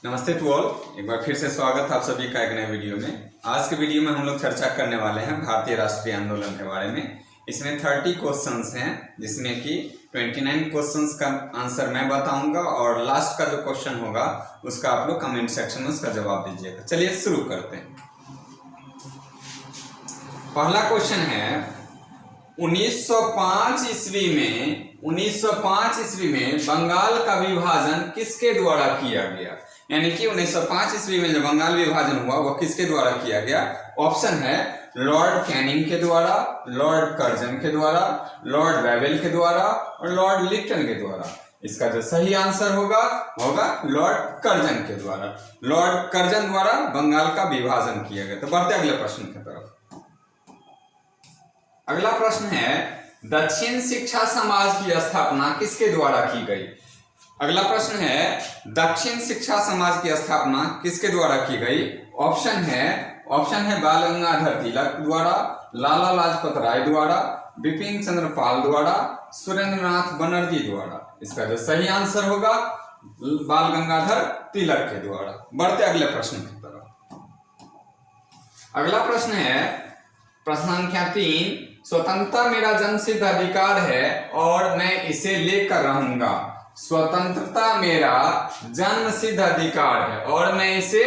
नमस्ते to all. एक बार फिर से स्वागत है आप सभी का एक नए वीडियो में। आज के वीडियो में हम लोग चर्चा करने वाले हैं भारतीय राष्ट्रीय आंदोलन के बारे में। इसमें 30 क्वेश्चंस हैं, जिसमें कि 29 क्वेश्चंस का आंसर मैं बताऊंगा और लास्ट का जो क्वेश्चन होगा उसका आप लोग कमेंट सेक्शन में उसका जवाब दीजिएगा। चलिए शुरू करते हैं। पहला क्वेश्चन है 1905 ईस्वी में बंगाल का विभाजन किसके द्वारा किया गया? यानी कि 1905 ईस्वी में जो बंगाल विभाजन हुआ वो किसके द्वारा किया गया? ऑप्शन है लॉर्ड कैनिंग के द्वारा, लॉर्ड कर्जन के द्वारा, लॉर्ड वेवेल के द्वारा और लॉर्ड लिटन के द्वारा। इसका जो सही आंसर होगा लॉर्ड कर्जन के द्वारा। लॉर्ड कर्जन द्वारा बंगाल का विभाजन किया गया। तो बढ़ते अगले प्रश्न की तरफ। अगला प्रश्न है दक्षिण शिक्षा समाज की स्थापना किसके द्वारा की गई? अगला प्रश्न है दक्षिण शिक्षा समाज की स्थापना किसके द्वारा की गई? ऑप्शन है बाल गंगाधर तिलक द्वारा, लाला लाजपत राय द्वारा, बिपिन चंद्र पाल द्वारा, सुरेंद्रनाथ बनर्जी द्वारा। इसका जो सही आंसर होगा बाल गंगाधर तिलक के द्वारा। बढ़ते अगले प्रश्न की तरफ। अगला प्रश्न है प्रश्न संख्या 3, स्वतंत्रता मेरा जन्मसिद्ध अधिकार है और मैं इसे लेकर रहूंगा। स्वतंत्रता मेरा जन्मसिद्ध अधिकार है और मैं इसे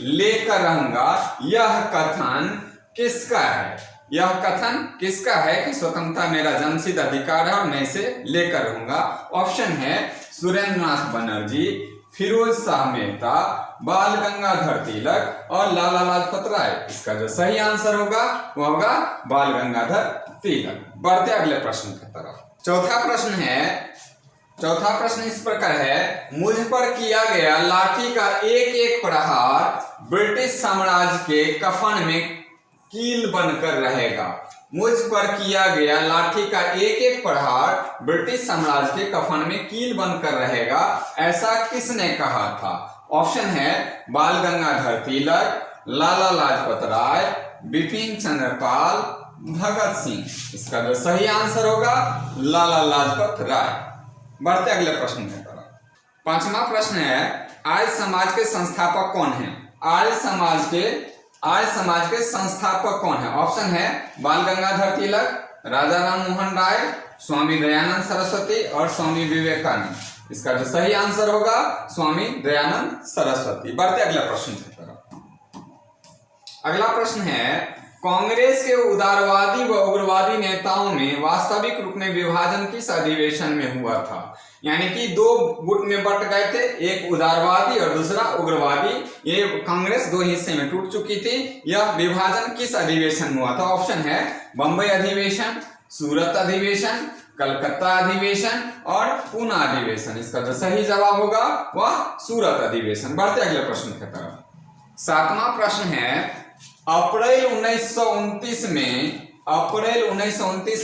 लेकर रहूंगा। यह कथन किसका है? यह कथन किसका है कि स्वतंत्रता मेरा जन्मसिद्ध अधिकार है और मैं इसे लेकर रहूंगा? ऑप्शन है सुरेंद्रनाथ बनर्जी, फिरोज शाह मेहता, बाल गंगाधर तिलक और लाला लाजपत राय। इसका जो सही आंसर होगा वो होगा बाल गंगाधर तिलक। बढ़ते अगले प्रश्न की तरफ। चौथा प्रश्न इस प्रकार है मुझ पर किया गया लाठी का एक एक प्रहार ब्रिटिश साम्राज्य के कफन में कील बनकर रहेगा। मुझ पर किया गया लाठी का एक एक प्रहार ब्रिटिश साम्राज्य के कफन में कील बनकर रहेगा, ऐसा किसने कहा था? ऑप्शन है बाल गंगाधर तिलक, लाला लाजपत राय, बिपिन चंद्र पाल, भगत सिंह। इसका जो सही आंसर होगा लाला लाजपत राय। बढ़ते अगले प्रश्न की तरफ। पांचवा प्रश्न है आर्य समाज के संस्थापक कौन है? आर्य समाज के संस्थापक कौन है? ऑप्शन है बाल गंगाधर तिलक, राजा राम मोहन राय, स्वामी दयानंद सरस्वती और स्वामी विवेकानंद। इसका जो सही आंसर होगा स्वामी दयानंद सरस्वती। बढ़ते अगले प्रश्न की तरफ। अगला प्रश्न है कांग्रेस के उदारवादी व उग्रवादी नेताओं में वास्तविक रूप में विभाजन किस अधिवेशन में हुआ था? यानी कि दो गुट में बट गए थे, एक उदारवादी और दूसरा उग्रवादी। ये कांग्रेस दो हिस्से में टूट चुकी थी। यह विभाजन किस अधिवेशन में हुआ था? ऑप्शन है बंबई अधिवेशन, सूरत अधिवेशन, कलकत्ता अधिवेशन और पूना अधिवेशन। इसका जो सही जवाब होगा वह सूरत अधिवेशन। बढ़ते अगले प्रश्न की तरफ। सातवां प्रश्न है अप्रैल 1929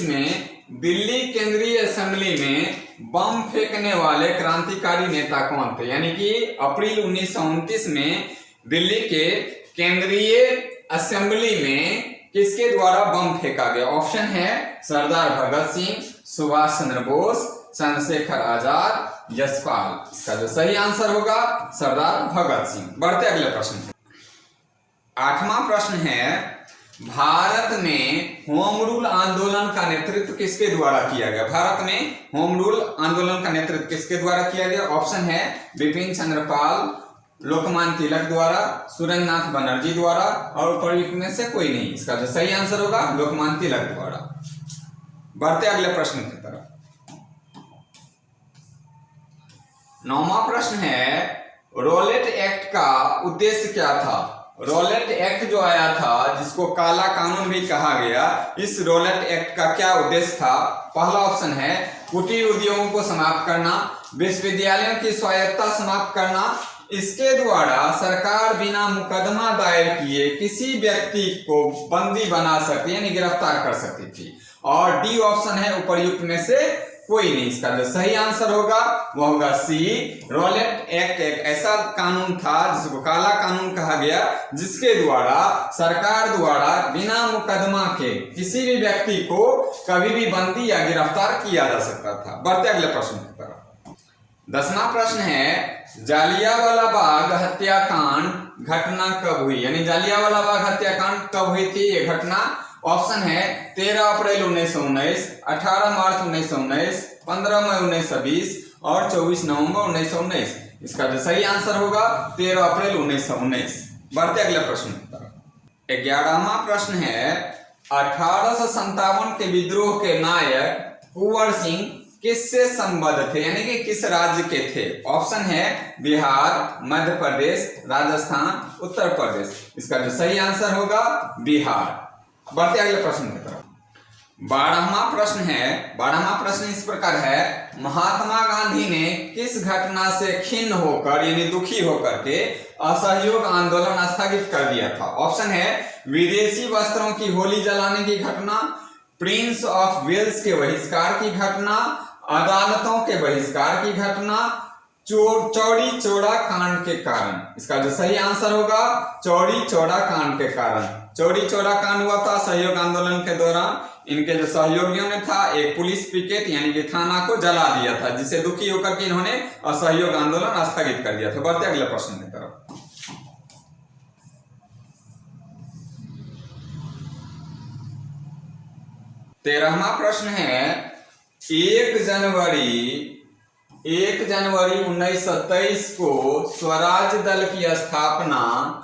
में दिल्ली केंद्रीय असेंबली में बम फेंकने वाले क्रांतिकारी नेता कौन थे? यानी कि अप्रैल 1929 में दिल्ली के केंद्रीय असेंबली में किसके द्वारा बम फेंका गया? ऑप्शन है सरदार भगत सिंह, सुभाष चंद्र बोस, चंद्रशेखर आजाद, यशपाल। इसका जो सही आंसर होगा सरदार भगत सिंह। बढ़ते अगले प्रश्न। आठवां प्रश्न है भारत में होम रूल आंदोलन का नेतृत्व किसके द्वारा किया गया? भारत में होम रूल आंदोलन का नेतृत्व किसके द्वारा किया गया? ऑप्शन है बिपिन चंद्र पाल, लोकमान्य तिलक द्वारा, सुरेंद्रनाथ बनर्जी द्वारा और उपर्युक्त में से कोई नहीं। इसका जो सही आंसर होगा लोकमान्य तिलक द्वारा। बढ़ते अगले प्रश्न की तरफ। नौवां प्रश्न है रोलेट एक्ट का उद्देश्य क्या था? रोलेट एक्ट जो आया था, जिसको काला कानून भी कहा गया, इस रोलेट एक्ट का क्या उद्देश्य था? पहला ऑप्शन है कुटीर उद्योगों को समाप्त करना, विश्वविद्यालयों की स्वायत्तता समाप्त करना, इसके द्वारा सरकार बिना मुकदमा दायर किए किसी व्यक्ति को बंदी बना सकती यानी गिरफ्तार कर सकती थी, और डी ऑप्शन है उपर्युक्त में से कोई नहीं। इसका जो सही आंसर होगा वह होगा सी। रोलेट एक्ट एक ऐसा कानून था जिसको काला कानून कहा गया, जिसके द्वारा सरकार द्वारा बिना मुकदमा के किसी भी व्यक्ति को कभी भी बंदी या गिरफ्तार किया जा सकता था। बढ़ते अगले प्रश्न की तरफ। 10वां प्रश्न है जालियांवाला बाग हत्याकांड घटना कब हुई, यानी जालियांवाला बाग हत्याकांड कब हुई थी ये घटना। ऑप्शन है 13 अप्रैल 1919, 18 मार्च 1919, 15 मई 1920 और 24 नवंबर 1919। इसका जो सही आंसर होगा 13 अप्रैल 1919। बढ़ते अगले प्रश्न की तरफ। 11वां प्रश्न है 1857 के विद्रोह के नायक कुंवर सिंह किससे संबद्ध थे, यानी कि किस राज्य के थे। ऑप्शन है बिहार, मध्य प्रदेश, राजस्थान, उत्तर प्रदेश। इसका जो सही आंसर होगा बिहार। बढ़ते अगले प्रश्न की तरफ। 12वां प्रश्न इस प्रकार है महात्मा गांधी ने किस घटना से खिन्न होकर यानी दुखी होकर के असहयोग आंदोलन स्थगित कर दिया था। ऑप्शन है विदेशी वस्त्रों की होली जलाने की घटना, प्रिंस ऑफ वेल्स के बहिष्कार की घटना, अदालतों के बहिष्कार की घटना, चौड़ी चौड़ा कांड के कारण। इसका जो सही आंसर होगा चौड़ी चौड़ा कांड के कारण। चौड़ी चौड़ा कांड हुआ था सहयोग आंदोलन के दौरान। इनके जो सहयोगियों ने था एक पुलिस पिकेट यानी कि थाना को जला दिया था, जिससे दुखी होकर के इन्होंने असहयोग आंदोलन स्थगित कर दिया था। बढ़ते अगले प्रश्न की तरफ। तेरहवां प्रश्न है 1 जनवरी 1923 को स्वराज दल की स्थापना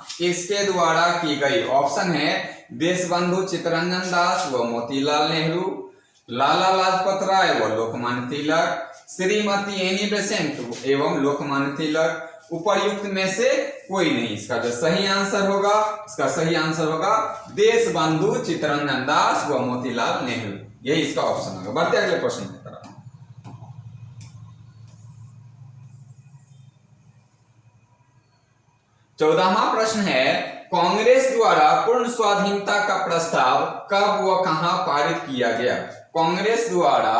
किसके द्वारा की गई। ऑप्शन है देशबंधु चित्तरंजन दास व मोतीलाल नेहरू, लाला लाजपत राय व लोकमान्य तिलक, श्रीमती एनी बेसेंट एवं लोकमान्य तिलक। उपर्युक्त में से कोई नहीं। इसका जो सही आंसर होगा देशबंधु चित्तरंजन दास व मोतीलाल नेहरू। यही इसका ऑप्शन होगा। बढ़ते अगले प्रश्न की तरफ। 14वां प्रश्न है कांग्रेस द्वारा पूर्ण स्वाधीनता का प्रस्ताव कब व कहां पारित किया गया। कांग्रेस द्वारा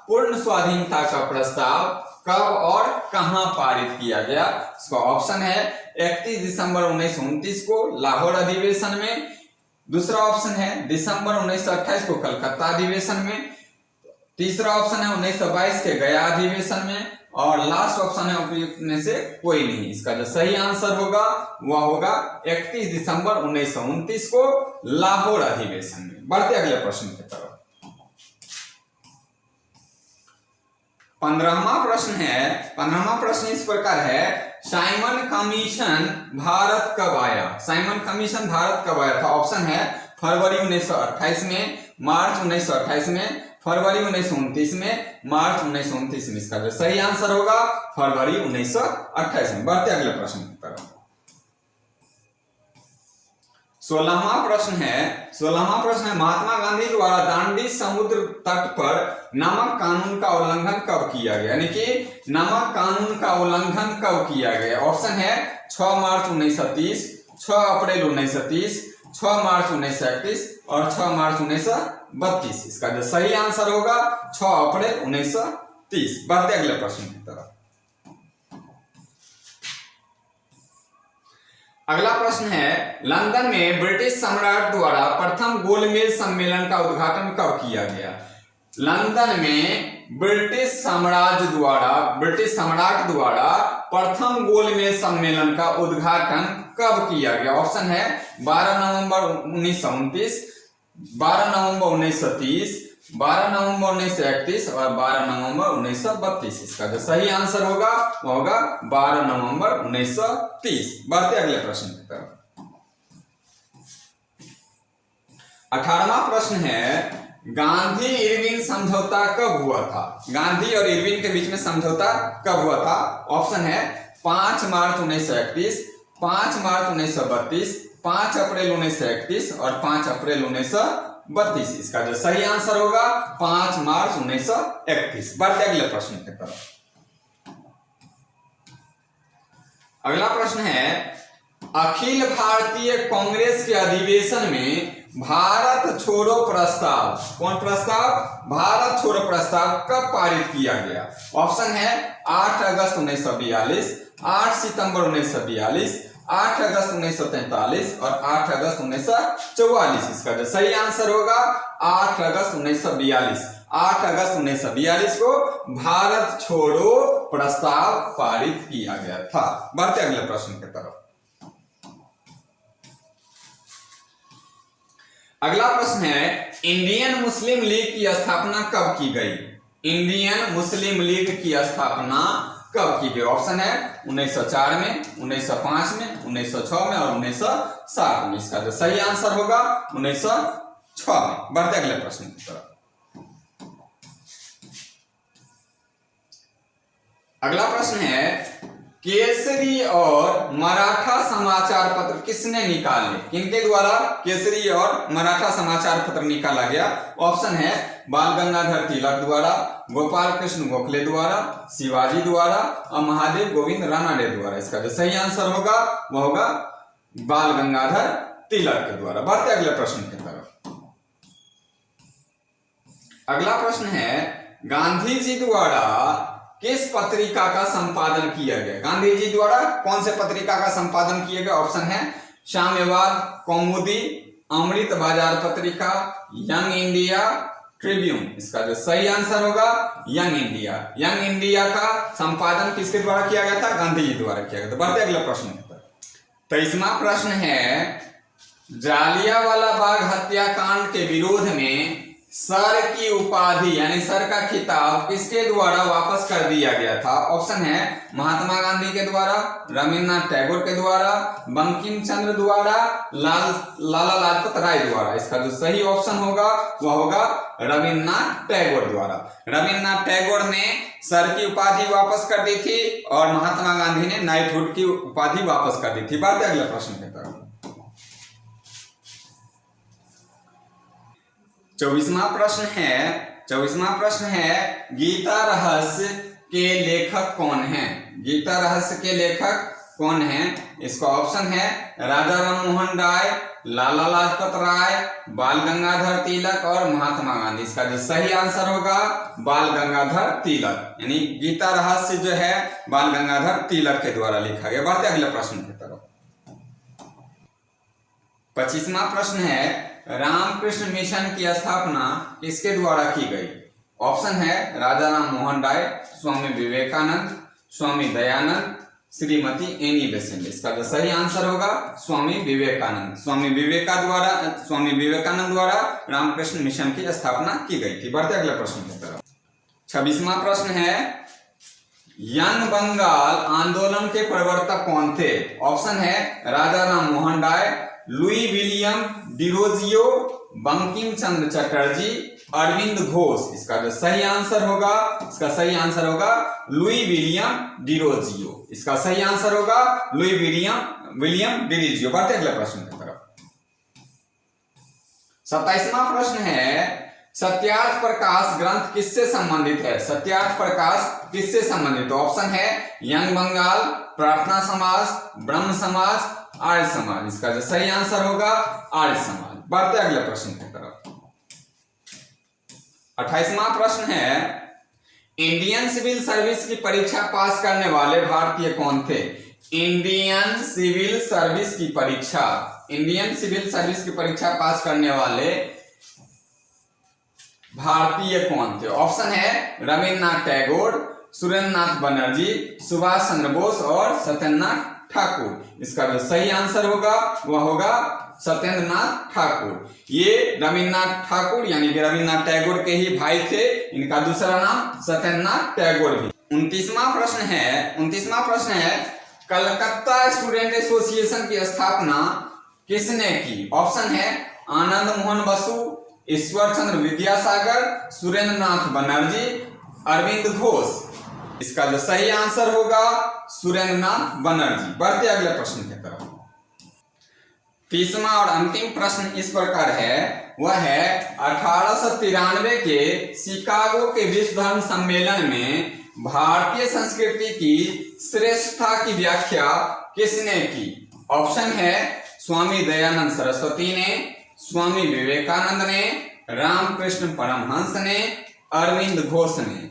पूर्ण स्वाधीनता का प्रस्ताव कब और कहां पारित किया गया। इसका ऑप्शन है 31 दिसंबर 1929 को लाहौर अधिवेशन में, दूसरा ऑप्शन है दिसंबर 1928 को कलकत्ता अधिवेशन में, तीसरा ऑप्शन है 1922 के गया अधिवेशन में, और लास्ट ऑप्शन है उपयुक्त में से कोई नहीं। इसका जो सही आंसर होगा वह होगा 31 दिसंबर 1929 को लाहौर अधिवेशन में। बढ़ते अगले प्रश्न की तरफ। 15वां प्रश्न इस प्रकार है साइमन कमीशन भारत कब आया। साइमन कमीशन भारत कब आया था। ऑप्शन है फरवरी 1928 में, मार्च 1928 में, फरवरी 1929 में, मार्च 1929 में। इसका जो सही आंसर होगा फरवरी 1928 में। बढ़ते अगले प्रश्न की तरफ। 16वां प्रश्न है महात्मा गांधी द्वारा दांडी समुद्र तट पर नमक कानून का उल्लंघन कब किया गया, यानी कि नमक कानून का उल्लंघन कब किया गया। ऑप्शन है 6 मार्च 1930, 6 अप्रैल 1930, 6 मार्च 1931 और 6 मार्च 1932। इसका जो सही आंसर होगा 6 अप्रैल 1930। बढ़ते अगले प्रश्न की तरफ। अगला प्रश्न है लंदन में ब्रिटिश सम्राट द्वारा प्रथम गोलमेज सम्मेलन का उद्घाटन कब किया गया। लंदन में ब्रिटिश सम्राट द्वारा प्रथम गोलमेज सम्मेलन का उद्घाटन कब किया गया। ऑप्शन है 12 नवंबर 1929, 12 नवंबर 1930, 12 नवंबर 1931 और 12 नवंबर 1932। इसका जो सही आंसर होगा वो होगा 12 नवंबर 1930। बढ़ते अगले प्रश्न की तरफ। 18वां प्रश्न है गांधी इरविन समझौता कब हुआ था। गांधी और इरविन के बीच में समझौता कब हुआ था। ऑप्शन है 5 मार्च 1931, 5 मार्च 1932, 5 अप्रैल 1931 और 5 अप्रैल 1932। इसका जो सही आंसर होगा 5 मार्च 1931। बढ़ते अगले प्रश्न की तरफ। अगला प्रश्न है अखिल भारतीय कांग्रेस के अधिवेशन में भारत छोड़ो प्रस्ताव, कौन प्रस्ताव, भारत छोड़ो प्रस्ताव कब पारित किया गया। ऑप्शन है 8 अगस्त 1942, 8 सितंबर 1942, 8 अगस्त 1943 और 8 अगस्त 1944। इसका जो सही आंसर होगा 8 अगस्त 1942। 8 अगस्त 1942 को भारत छोड़ो प्रस्ताव पारित किया गया था। बढ़ते अगले प्रश्न की तरफ। अगला प्रश्न है इंडियन मुस्लिम लीग की स्थापना कब की गई? इंडियन मुस्लिम लीग की स्थापना कब की गई? ऑप्शन है 1904 में, 1905 में, 1906 में और 1907 में। इसका जो सही आंसर होगा 1906 में। बढ़ते अगले प्रश्न की तरफ। अगला प्रश्न है केसरी और मराठा समाचार पत्र किसने निकाले? किनके द्वारा केसरी और मराठा समाचार पत्र निकाला गया? ऑप्शन है बाल गंगाधर तिलक द्वारा, गोपाल कृष्ण गोखले द्वारा, शिवाजी द्वारा और महादेव गोविंद रानडे द्वारा। इसका जो सही आंसर होगा वह होगा बाल गंगाधर तिलक के द्वारा। बढ़ते अगले प्रश्न की तरफ। अगला प्रश्न है गांधी जी द्वारा किस पत्रिका का संपादन किया गया? गांधी जी द्वारा कौन से पत्रिका का संपादन किया गया? ऑप्शन है साम्यवाद, कौमुदी, अमृत बाजार पत्रिका, यंग इंडिया, ट्रिब्यून। इसका जो सही आंसर होगा यंग इंडिया। यंग इंडिया का संपादन किसके द्वारा किया गया था? गांधी जी द्वारा किया गया था। बढ़ते अगले प्रश्न पर। 23वां प्रश्न है जालियांवाला बाग हत्याकांड के विरोध में सर की उपाधि यानी सर का खिताब किसके द्वारा वापस कर दिया गया था? ऑप्शन है महात्मा गांधी के द्वारा, रविन्द्रनाथ टैगोर के द्वारा, बंकिम चंद्र द्वारा, लाला लाजपत राय द्वारा। इसका जो सही ऑप्शन होगा वह होगा रविन्द्रनाथ टैगोर द्वारा। रविन्द्रनाथ टैगोर ने सर की उपाधि वापस कर दी थी और महात्मा गांधी ने नाइटहुड की उपाधि वापस कर दी थी। बढ़ते अगले प्रश्न की तरफ। 24वां प्रश्न है गीता रहस्य के लेखक कौन हैं? गीता रहस्य के लेखक कौन हैं? इसका ऑप्शन है राजा राम मोहन राय, लाला लाजपत राय, बाल गंगाधर तिलक और महात्मा गांधी। इसका जो सही आंसर होगा बाल गंगाधर तिलक, यानी गीता रहस्य जो है बाल गंगाधर तिलक के द्वारा लिखा गया। बढ़ते अगले प्रश्न की तरफ। 25वां प्रश्न है रामकृष्ण मिशन की स्थापना किसके द्वारा की गई? ऑप्शन है राजा राम मोहन राय, स्वामी विवेकानंद, स्वामी दयानंद, श्रीमती एनी बेसेंट। इसका जो सही आंसर होगा स्वामी विवेकानंद। स्वामी विवेकानंद द्वारा रामकृष्ण मिशन की स्थापना की गई थी। बढ़ते अगले प्रश्न की तरफ। 26वां प्रश्न है यंग बंगाल आंदोलन के प्रवर्तक कौन थे? ऑप्शन है राजा राम मोहन राय, लुई विलियम डिरोजियो, बंकिम चंद्र चटर्जी, अरविंद घोष। इसका जो सही आंसर होगा लुई विलियम डिरोजियो। इसका सही आंसर होगा लुई विलियम डिरोजियो। बढ़ते अगले प्रश्न की तरफ। 27वां प्रश्न है सत्यार्थ प्रकाश ग्रंथ किससे संबंधित है? सत्यार्थ प्रकाश किससे संबंधित? ऑप्शन है यंग बंगाल, प्रार्थना समाज, ब्रह्म समाज, आर्य समाज। इसका जो सही आंसर होगा आर्य समाज। बढ़ते अगले प्रश्न की तरफ। 28वां प्रश्न है इंडियन सिविल सर्विस की परीक्षा पास करने वाले भारतीय कौन थे? इंडियन सिविल सर्विस की परीक्षा पास करने वाले भारतीय कौन थे? ऑप्शन है रविन्द्रनाथ टैगोर, सुरेंद्रनाथ बनर्जी, सुभाष चंद्र बोस और सत्येंद्रनाथ ठाकुर। इसका जो सही आंसर होगा वह होगा सत्येंद्रनाथ ठाकुर। ये रविन्द्रनाथ ठाकुर यानी कि रविन्द्रनाथ टैगोर के ही भाई थे। इनका दूसरा नाम सत्येंद्रनाथ टैगोर भी। 29वां प्रश्न है कलकत्ता स्टूडेंट एसोसिएशन की स्थापना किसने की? ऑप्शन है आनंद मोहन बसु, ईश्वर चंद्र विद्यासागर, सुरेंद्रनाथ बनर्जी, अरविंद घोष। इसका जो सही आंसर होगा सुरेंद्रनाथ बनर्जी। बढ़ते अगले प्रश्न की तरफ। 30वां और अंतिम प्रश्न इस प्रकार है, वह है 1893 के शिकागो के विश्व धर्म सम्मेलन में भारतीय संस्कृति की श्रेष्ठता की व्याख्या किसने की? ऑप्शन है स्वामी दयानंद सरस्वती ने, स्वामी विवेकानंद ने, रामकृष्ण परमहंस ने, अरविंद घोष ने।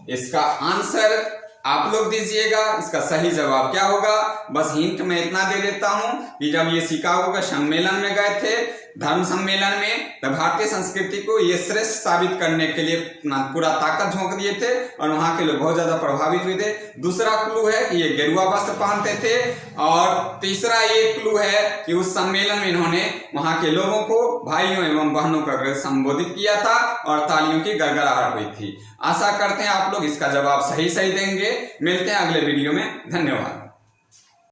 इसका आंसर आप लोग दीजिएगा। इसका सही जवाब क्या होगा? बस हिंट में इतना दे देता हूं कि जब ये शिकागो के सम्मेलन में गए थे धर्म सम्मेलन में तो भारतीय संस्कृति को ये श्रेष्ठ साबित करने के लिए अपना पूरा ताकत झोंक दिए थे और वहाँ के लोग बहुत ज्यादा प्रभावित हुए थे। दूसरा क्लू है कि ये गेरुआ वस्त्र पहनते थे और तीसरा ये क्लू है कि उस सम्मेलन में इन्होंने वहाँ के लोगों को भाइयों एवं बहनों का संबोधित किया था और तालियों की गड़गड़ाहट हुई थी। आशा करते हैं आप लोग इसका जवाब सही देंगे। मिलते हैं अगले वीडियो में। धन्यवाद।